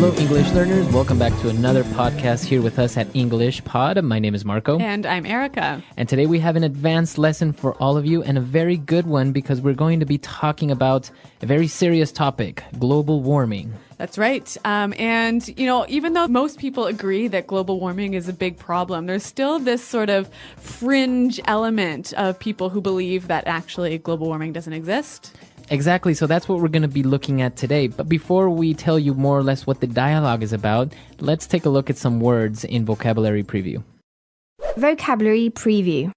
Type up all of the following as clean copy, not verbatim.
Hello, English learners. Welcome back to another podcast here with us at English Pod. My name is Marco. And I'm Erica. And today we have an advanced lesson for all of you and a very good one because we're going to be talking about a very serious topic, global warming. That's right. And, even though most people agree that global warming is a big problem, there's still this sort of fringe element of people who believe that actually global warming doesn't exist. Exactly. So that's what we're going to be looking at today. But before we tell you more or less what the dialogue is about, let's take a look at some words in Vocabulary Preview. Vocabulary Preview.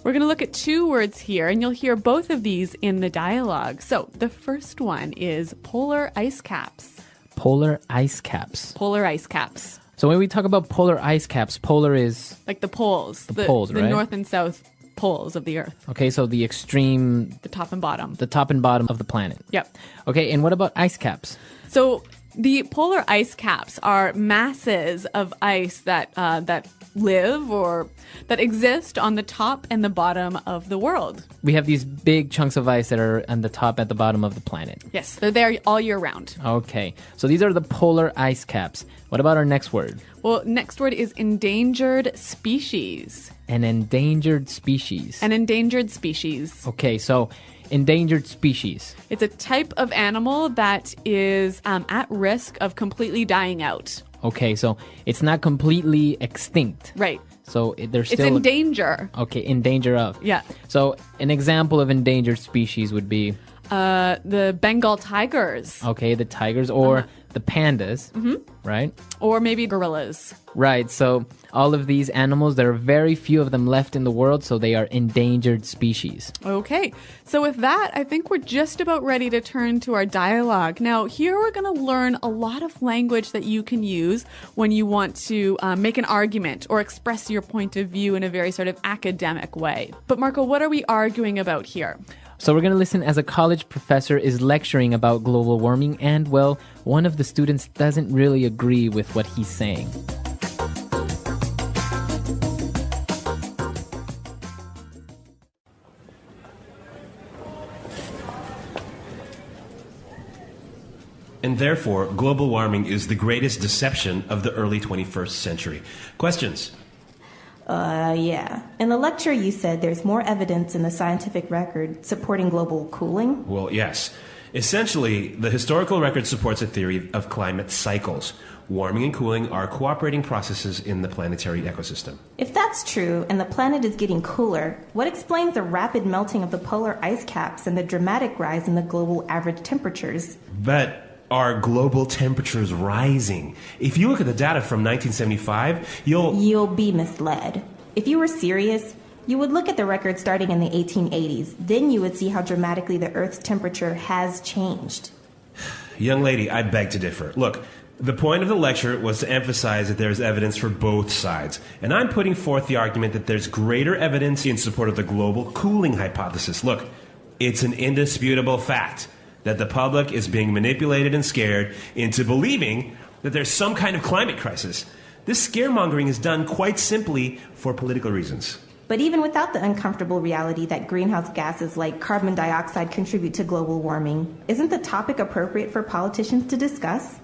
We're going to look at two words here, and you'll hear both of these in the dialogue. So the first one is polar ice caps. Polar ice caps. Polar ice caps. So when we talk about polar ice caps, polar is... Like the poles. The poles, right? The north and south poles of the Earth. Okay, so the extreme... The top and bottom. The top and bottom of the planet. Yep. Okay, and what about ice caps? So the polar ice caps are masses of ice that live or that exist on the top and the bottom of the world. We have these big chunks of ice that are on the top at the bottom of the planet. Yes, they're there all year round. Okay, so these are the polar ice caps. What about our next word? Well, next word is endangered species. An endangered species. An endangered species. Okay, so endangered species. It's a type of animal that is at risk of completely dying out. Okay, so it's not completely extinct. Right. So there's It's still... in danger. Okay, in danger of. Yeah. So an example of endangered species would be... the Bengal tigers. Okay, the tigers or the pandas, right? Or maybe gorillas. Right, so all of these animals, there are very few of them left in the world, so they are endangered species. Okay, so with that, I think we're just about ready to turn to our dialogue. Now, here we're going to learn a lot of language that you can use when you want to make an argument or express your point of view in a very sort of academic way. But Marco, what are we arguing about here? So we're going to listen as a college professor is lecturing about global warming and, well, one of the students doesn't really agree with what he's saying. And therefore, global warming is the greatest deception of the early 21st century. Questions? Yeah. In the lecture, you said there's more evidence in the scientific record supporting global cooling? Well, yes. Essentially, the historical record supports a theory of climate cycles. Warming and cooling are cooperating processes in the planetary ecosystem. If that's true, and the planet is getting cooler, what explains the rapid melting of the polar ice caps and the dramatic rise in the global average temperatures? But are global temperatures rising? If you look at the data from 1975, you'll be misled. If you were serious, you would look at the record starting in the 1880s. Then you would see how dramatically the Earth's temperature has changed. Young lady, I beg to differ. Look, the point of the lecture was to emphasize that there is evidence for both sides. And I'm putting forth the argument that there's greater evidence in support of the global cooling hypothesis. Look, it's an indisputable fact that the public is being manipulated and scared into believing that there's some kind of climate crisis. This scaremongering is done quite simply for political reasons. But even without the uncomfortable reality that greenhouse gases like carbon dioxide contribute to global warming, isn't the topic appropriate for politicians to discuss?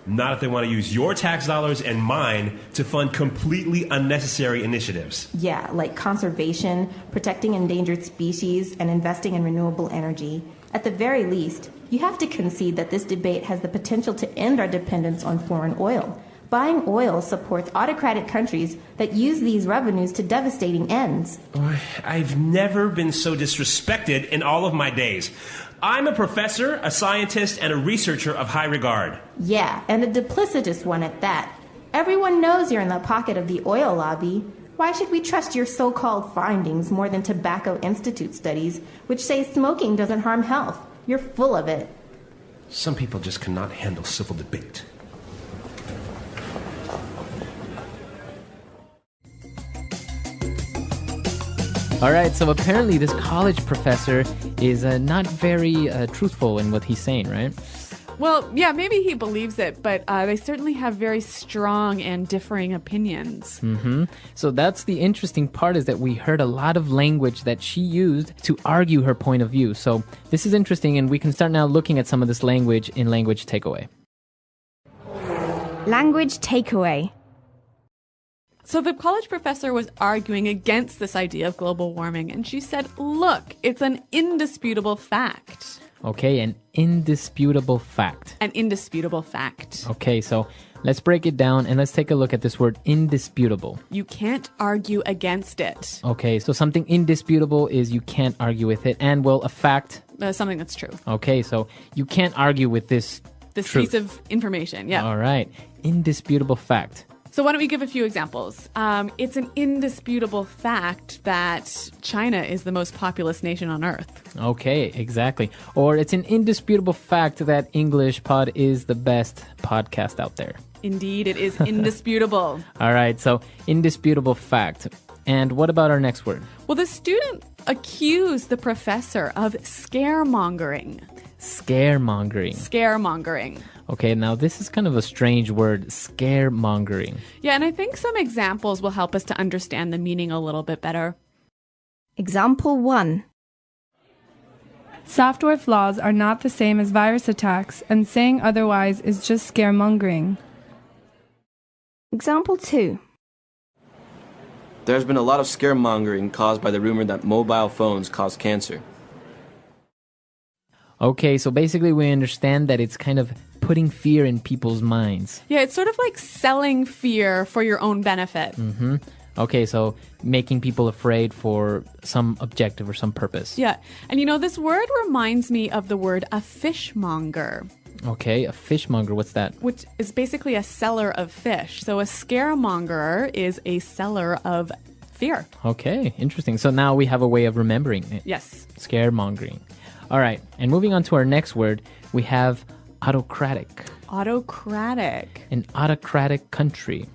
Not if they want to use your tax dollars and mine to fund completely unnecessary initiatives. Yeah, like conservation, protecting endangered species, and investing in renewable energy. At the very least, you have to concede that this debate has the potential to end our dependence on foreign oil. Buying oil supports autocratic countries that use these revenues to devastating ends. I've never been so disrespected in all of my days. I'm a professor, a scientist, and a researcher of high regard. Yeah, and a duplicitous one at that. Everyone knows you're in the pocket of the oil lobby. Why should we trust your so-called findings more than Tobacco Institute studies, which say smoking doesn't harm health? You're full of it. Some people just cannot handle civil debate. All right, so apparently this college professor is not very truthful in what he's saying, right? Well, yeah, maybe he believes it, but they certainly have very strong and differing opinions. So that's the interesting part, is that we heard a lot of language that she used to argue her point of view. So this is interesting, and we can start now looking at some of this language in Language Takeaway. Language takeaway. So the college professor was arguing against this idea of global warming, and she said, look, it's an indisputable fact. Okay, an indisputable fact. An indisputable fact. Okay, so let's break it down and let's take a look at this word indisputable. You can't argue against it. Okay, so something indisputable is you can't argue with it. And, well, a fact. Something that's true. Okay, so you can't argue with this truth. Piece of information, yeah. All right, indisputable fact. So why don't we give a few examples? It's an indisputable fact that China is the most populous nation on Earth. Okay, exactly. Or it's an indisputable fact that English Pod is the best podcast out there. Indeed, it is indisputable. All right, so indisputable fact. And what about our next word? Well, the student accused the professor of scaremongering. Scaremongering. Scaremongering. Okay, now this is kind of a strange word, scaremongering. Yeah, and I think some examples will help us to understand the meaning a little bit better. Example 1. Software flaws are not the same as virus attacks, and saying otherwise is just scaremongering. Example 2. There's been a lot of scaremongering caused by the rumor that mobile phones cause cancer. Okay, so basically we understand that it's kind of putting fear in people's minds. Yeah, it's sort of like selling fear for your own benefit. Mm-hmm. Okay, so making people afraid for some objective or some purpose. Yeah, and you know, this word reminds me of the word a fishmonger. Okay, a fishmonger, what's that? Which is basically a seller of fish. So a scaremonger is a seller of fear. Okay, interesting. So now we have a way of remembering it. Yes. Scaremongering. All right, and moving on to our next word, we have autocratic. Autocratic. An autocratic country.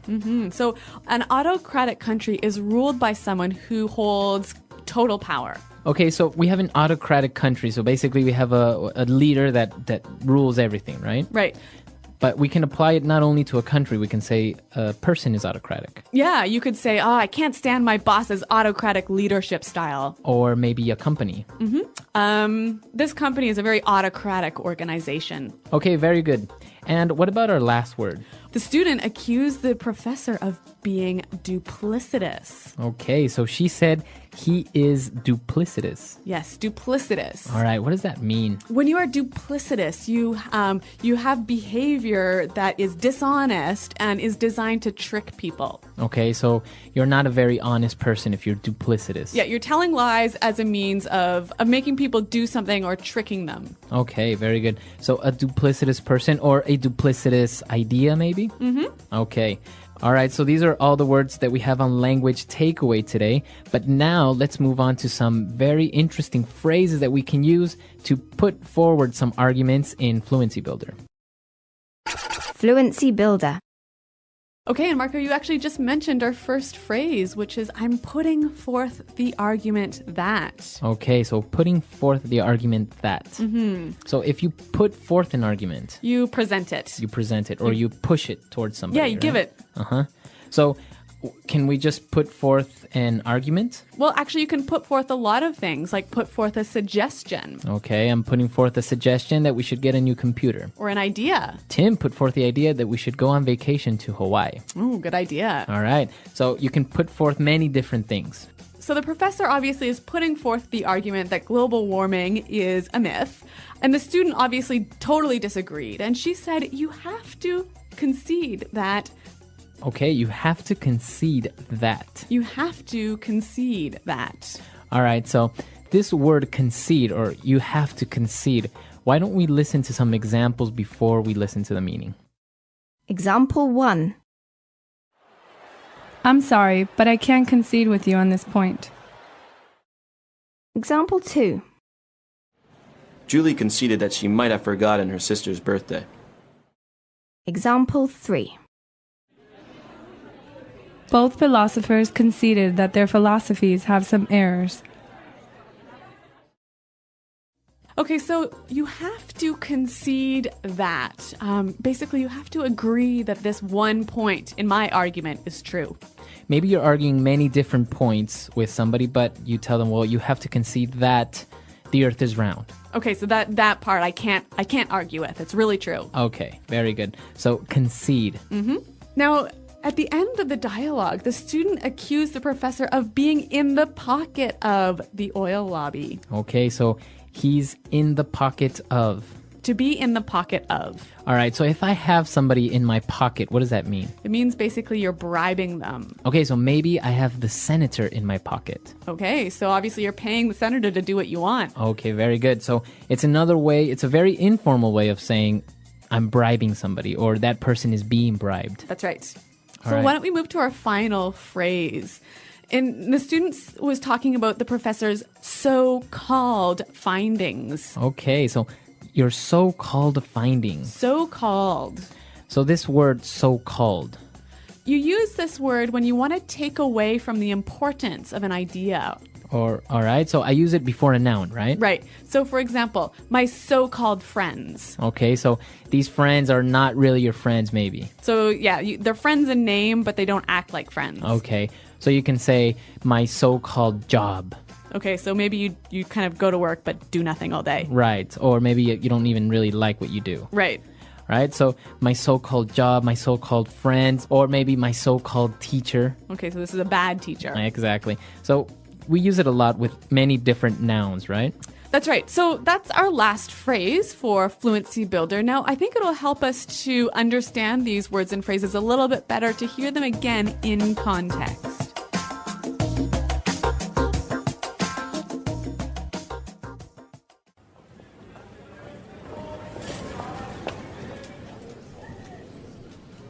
So an autocratic country is ruled by someone who holds total power. Okay, so we have an autocratic country. So basically we have a leader that rules everything, right? Right. But we can apply it not only to a country, we can say a person is autocratic. Yeah, you could say, I can't stand my boss's autocratic leadership style. Or maybe a company. This company is a very autocratic organization. Okay, very good. And what about our last word? The student accused the professor of being duplicitous. Okay, so she said he is duplicitous. Yes, duplicitous. All right, what does that mean? When you are duplicitous, you have behavior that is dishonest and is designed to trick people. Okay, so you're not a very honest person if you're duplicitous. Yeah, you're telling lies as a means of making people do something or tricking them. Okay, very good. So a duplicitous person or a duplicitous idea, maybe? Mm-hmm. Okay. All right, so these are all the words that we have on language takeaway today. But now let's move on to some very interesting phrases that we can use to put forward some arguments in Fluency Builder. Fluency Builder. Okay, and Marco, you actually just mentioned our first phrase, which is I'm putting forth the argument that. Okay, so putting forth the argument that. Mm-hmm. So if you put forth an argument, you present it. You present it, or you push it towards somebody. Yeah, you give it. Uh-huh. So can we just put forth an argument? Well, actually, you can put forth a lot of things, like put forth a suggestion. Okay, I'm putting forth a suggestion that we should get a new computer. Or an idea. Tim put forth the idea that we should go on vacation to Hawaii. Ooh, good idea. All right, so you can put forth many different things. So the professor obviously is putting forth the argument that global warming is a myth. And the student obviously totally disagreed. And she said, you have to concede that. Okay, you have to concede that. You have to concede that. All right, so this word concede, or you have to concede, why don't we listen to some examples before we listen to the meaning? Example 1. I'm sorry, but I can't concede with you on this point. Example 2. Julie conceded that she might have forgotten her sister's birthday. Example 3. Both philosophers conceded that their philosophies have some errors. Okay, so you have to concede that. Basically, you have to agree that this one point in my argument is true. Maybe you're arguing many different points with somebody, but you tell them, well, you have to concede that the earth is round. Okay, so that part I can't argue with. It's really true. Okay, very good. So concede. Now, at the end of the dialogue, the student accused the professor of being in the pocket of the oil lobby. Okay, so he's in the pocket of. To be in the pocket of. All right, so if I have somebody in my pocket, what does that mean? It means basically you're bribing them. Okay, so maybe I have the senator in my pocket. Okay, so obviously you're paying the senator to do what you want. Okay, very good. So it's another way, it's a very informal way of saying I'm bribing somebody or that person is being bribed. That's right. All So right. why don't we move to our final phrase? And the students was talking about the professor's so-called findings. Okay, so your so-called findings. So-called. So this word so-called. You use this word when you want to take away from the importance of an idea. All right, so I use it before a noun, right? Right. So, for example, my so-called friends. Okay, so these friends are not really your friends, maybe. So, yeah, they're friends in name, but they don't act like friends. Okay, so you can say my so-called job. Okay, so maybe you kind of go to work but do nothing all day. Right, or maybe you don't even really like what you do. Right. Right, so my so-called job, my so-called friends, or maybe my so-called teacher. Okay, so this is a bad teacher. Exactly. So we use it a lot with many different nouns, right? That's right. So that's our last phrase for Fluency Builder. Now, I think it'll help us to understand these words and phrases a little bit better, to hear them again in context.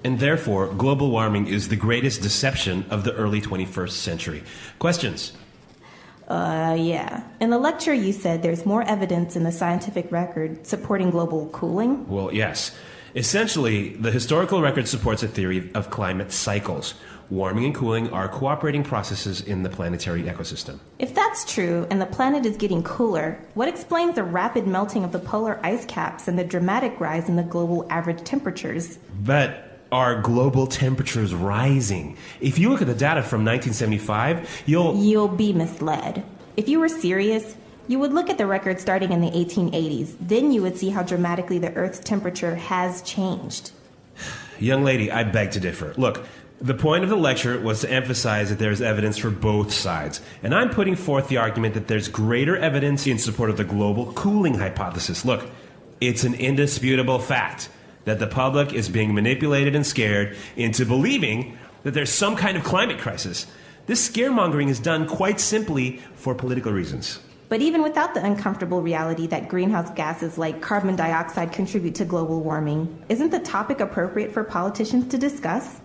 And therefore, global warming is the greatest deception of the early 21st century. Questions? Yeah. In the lecture, you said there's more evidence in the scientific record supporting global cooling. Well, yes. Essentially, the historical record supports a theory of climate cycles. Warming and cooling are cooperating processes in the planetary ecosystem. If that's true, and the planet is getting cooler, what explains the rapid melting of the polar ice caps and the dramatic rise in the global average temperatures? But are global temperatures rising? If you look at the data from 1975, You'll be misled. If you were serious, you would look at the record starting in the 1880s. Then you would see how dramatically the Earth's temperature has changed. Young lady, I beg to differ. Look, the point of the lecture was to emphasize that there is evidence for both sides. And I'm putting forth the argument that there's greater evidence in support of the global cooling hypothesis. Look, it's an indisputable fact that the public is being manipulated and scared into believing that there's some kind of climate crisis. This scaremongering is done quite simply for political reasons. But even without the uncomfortable reality that greenhouse gases like carbon dioxide contribute to global warming, isn't the topic appropriate for politicians to discuss?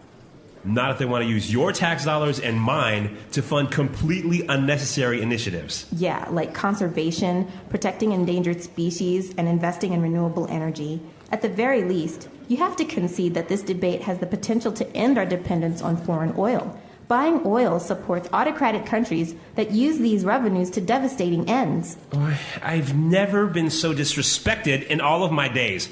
Not if they want to use your tax dollars and mine to fund completely unnecessary initiatives. Yeah, like conservation, protecting endangered species, and investing in renewable energy. At the very least, you have to concede that this debate has the potential to end our dependence on foreign oil. Buying oil supports autocratic countries that use these revenues to devastating ends. I've never been so disrespected in all of my days.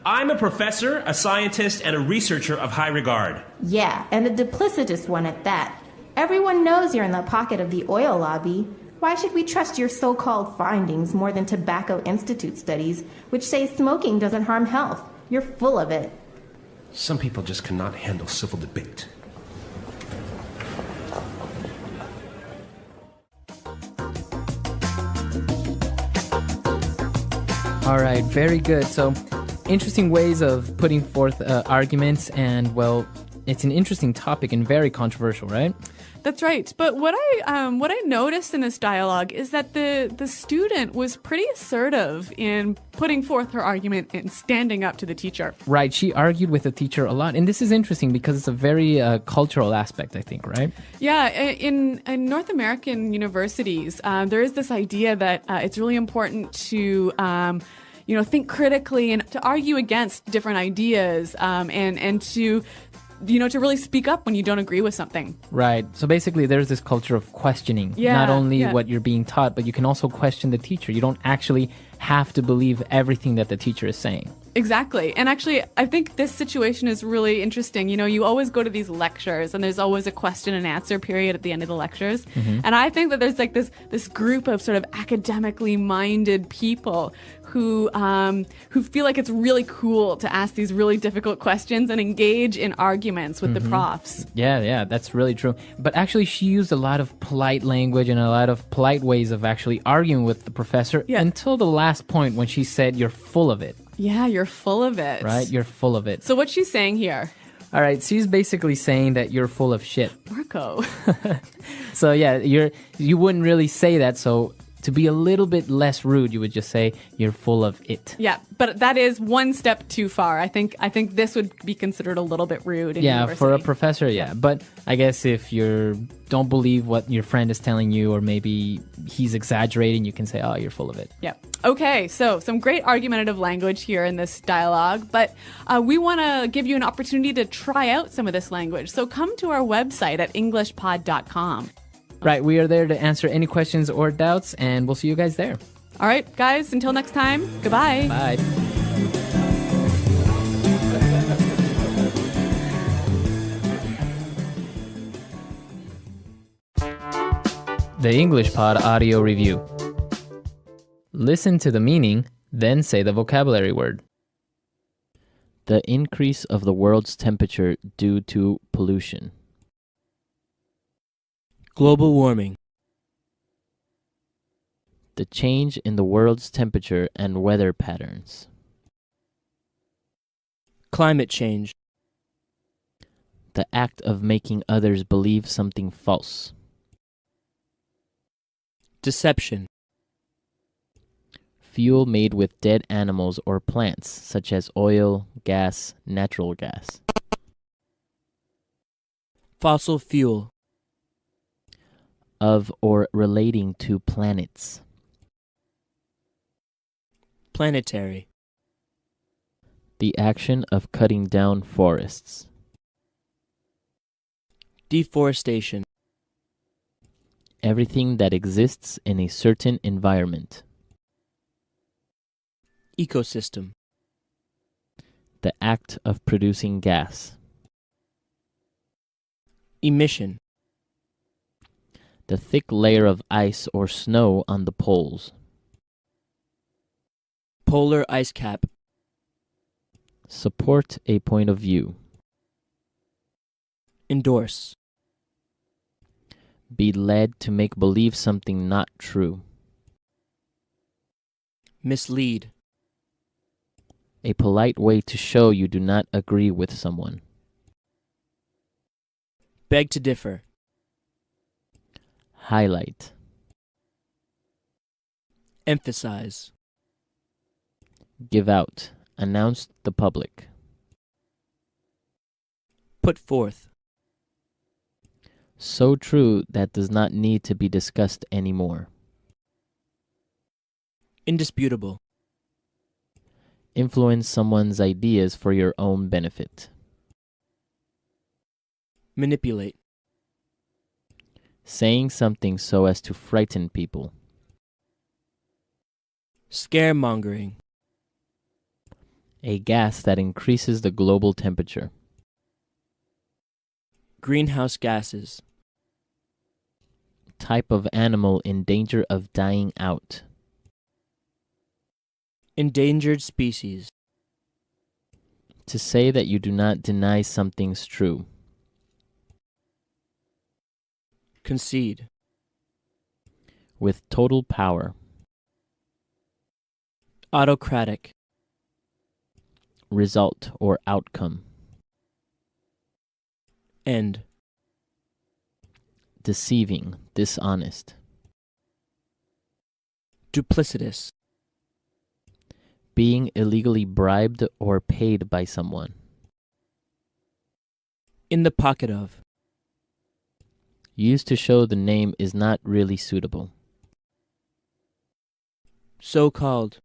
I'm a professor, a scientist, and a researcher of high regard. Yeah, and a duplicitous one at that. Everyone knows you're in the pocket of the oil lobby. Why should we trust your so-called findings more than Tobacco Institute studies, which say smoking doesn't harm health? You're full of it. Some people just cannot handle civil debate. All right, very good. So, interesting ways of putting forth arguments, and well, it's an interesting topic and very controversial, right? That's right. But what I noticed in this dialogue is that the student was pretty assertive in putting forth her argument and standing up to the teacher. Right. She argued with the teacher a lot, and this is interesting because it's a very cultural aspect, I think, right? Yeah, in North American universities, there is this idea that it's really important to think critically and to argue against different ideas, and to to really speak up when you don't agree with something. Right. So basically, there's this culture of questioning, Yeah, not only yeah. what you're being taught, but you can also question the teacher. You don't actually have to believe everything that the teacher is saying. Exactly. And actually, I think this situation is really interesting. You know, you always go to these lectures and there's always a question and answer period at the end of the lectures. And I think that there's like this group of sort of academically minded people who feel like it's really cool to ask these really difficult questions and engage in arguments with the profs. Yeah, that's really true. But actually, she used a lot of polite language and a lot of polite ways of actually arguing with the professor until the last point when she said, "You're full of it." Yeah, you're full of it. Right? You're full of it. So what's she saying here? All right, she's basically saying that you're full of shit. Marco. So yeah, you wouldn't really say that. So to be a little bit less rude, you would just say you're full of it. Yeah, but that is one step too far. I think this would be considered a little bit rude in university. For a professor, yeah. But I guess if you don't believe what your friend is telling you, or maybe he's exaggerating, you can say, "Oh, you're full of it." Yeah. Okay, so some great argumentative language here in this dialogue, but we want to give you an opportunity to try out some of this language. So come to our website at englishpod.com. Right, we are there to answer any questions or doubts, and we'll see you guys there. All right, guys, until next time, goodbye. Bye. The English Pod Audio Review. Listen to the meaning, then say the vocabulary word. The increase of the world's temperature due to pollution. Global warming. The change in the world's temperature and weather patterns. Climate change. The act of making others believe something false. Deception. Fuel made with dead animals or plants, such as oil, gas, natural gas. Fossil fuel. Of or relating to planets. Planetary. The action of cutting down forests. Deforestation. Everything that exists in a certain environment. Ecosystem. The act of producing gas. Emission. The thick layer of ice or snow on the poles. Polar ice cap. Support a point of view. Endorse. Be led to make believe something not true. Mislead. A polite way to show you do not agree with someone. Beg to differ. Highlight. Emphasize. Give out. Announce the public. Put forth. So true that does not need to be discussed anymore. Indisputable. Influence someone's ideas for your own benefit. Manipulate. Saying something so as to frighten people. Scaremongering. A gas that increases the global temperature. Greenhouse gases. Type of animal in danger of dying out. Endangered species. To say that you do not deny something's true. Concede. With total power. Autocratic. Result or outcome. End. Deceiving, dishonest. Duplicitous. Being illegally bribed or paid by someone. In the pocket of. Used to show the name is not really suitable. So-called.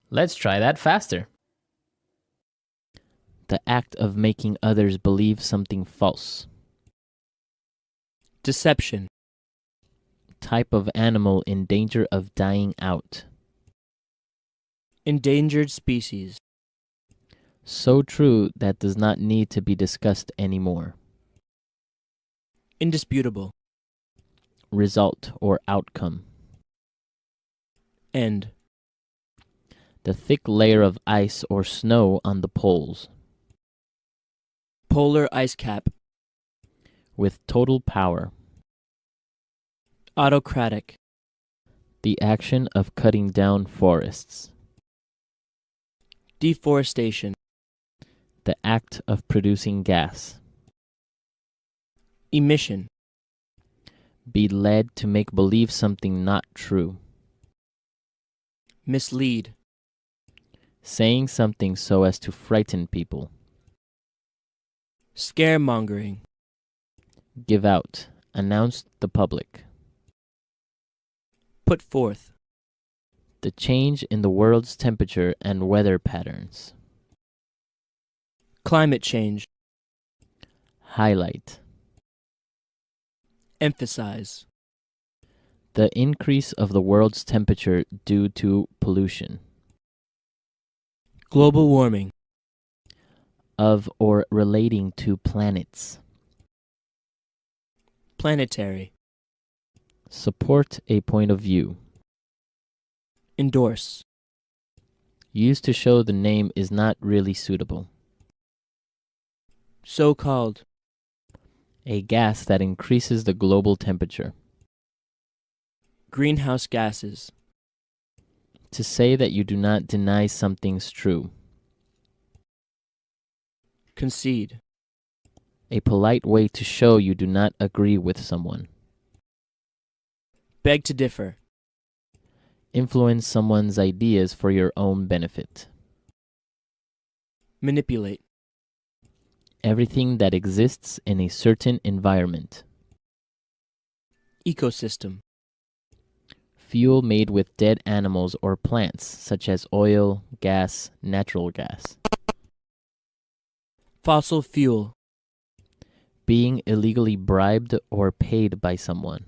Let's try that faster. The act of making others believe something false. Deception. Type of animal in danger of dying out. Endangered species. So true that does not need to be discussed anymore. Indisputable. Result or outcome. End. The thick layer of ice or snow on the poles. Polar ice cap. With total power. Autocratic. The action of cutting down forests. Deforestation. The act of producing gas. Emission. Be led to make believe something not true. Mislead. Saying something so as to frighten people. Scaremongering. Give out. Announce the public. Put forth. The change in the world's temperature and weather patterns. Climate change. Highlight. Emphasize. The increase of the world's temperature due to pollution. Global warming. Of or relating to planets. Planetary. Support a point of view. Endorse. Used to show the name is not really suitable. So-called. A gas that increases the global temperature. Greenhouse gases. To say that you do not deny something's true. Concede. A polite way to show you do not agree with someone. Beg to differ. Influence someone's ideas for your own benefit. Manipulate. Everything that exists in a certain environment. Ecosystem. Fuel made with dead animals or plants, such as oil, gas, natural gas. Fossil fuel. Being illegally bribed or paid by someone.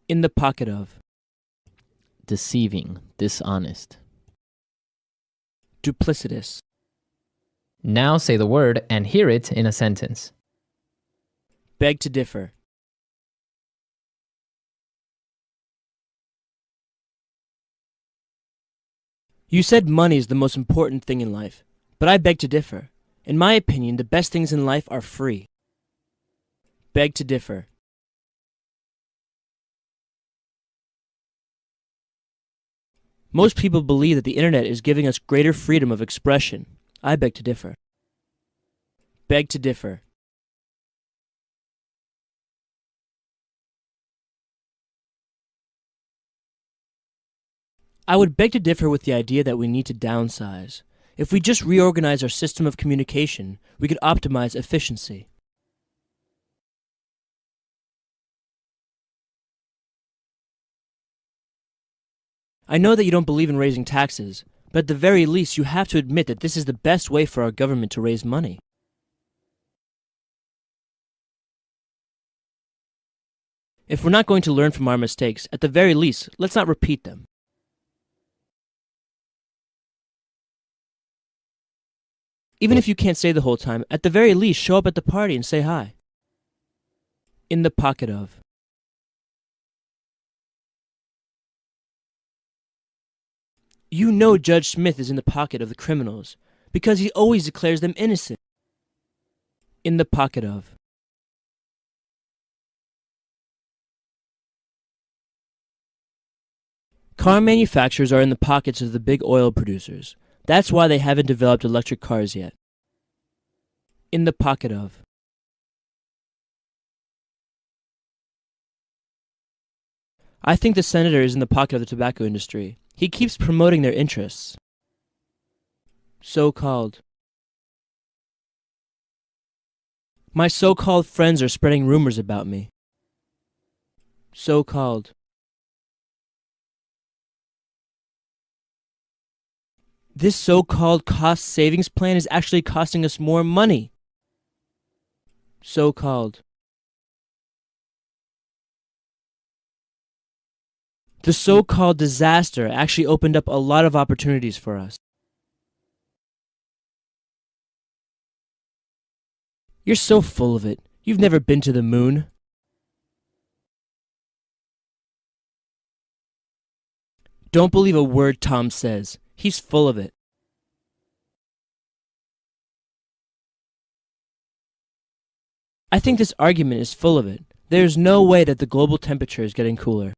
In the pocket of. Deceiving, dishonest. Duplicitous. Now say the word and hear it in a sentence. Beg to differ. You said money is the most important thing in life, but I beg to differ. In my opinion, the best things in life are free. Beg to differ. Most people believe that the internet is giving us greater freedom of expression. I beg to differ. Beg to differ. I would beg to differ with the idea that we need to downsize. If we just reorganize our system of communication, we could optimize efficiency. I know that you don't believe in raising taxes, but at the very least you have to admit that this is the best way for our government to raise money. If we're not going to learn from our mistakes, at the very least, let's not repeat them. Even if you can't say the whole time, at the very least, show up at the party and say hi. In the pocket of. You know Judge Smith is in the pocket of the criminals, because he always declares them innocent. In the pocket of. Car manufacturers are in the pockets of the big oil producers. That's why they haven't developed electric cars yet. In the pocket of. I think the senator is in the pocket of the tobacco industry. He keeps promoting their interests. So-called. My so-called friends are spreading rumors about me. So-called. This so-called cost savings plan is actually costing us more money. So-called. The so-called disaster actually opened up a lot of opportunities for us. You're so full of it. You've never been to the moon. Don't believe a word Tom says. He's full of it. I think this argument is full of it. There's no way that the global temperature is getting cooler.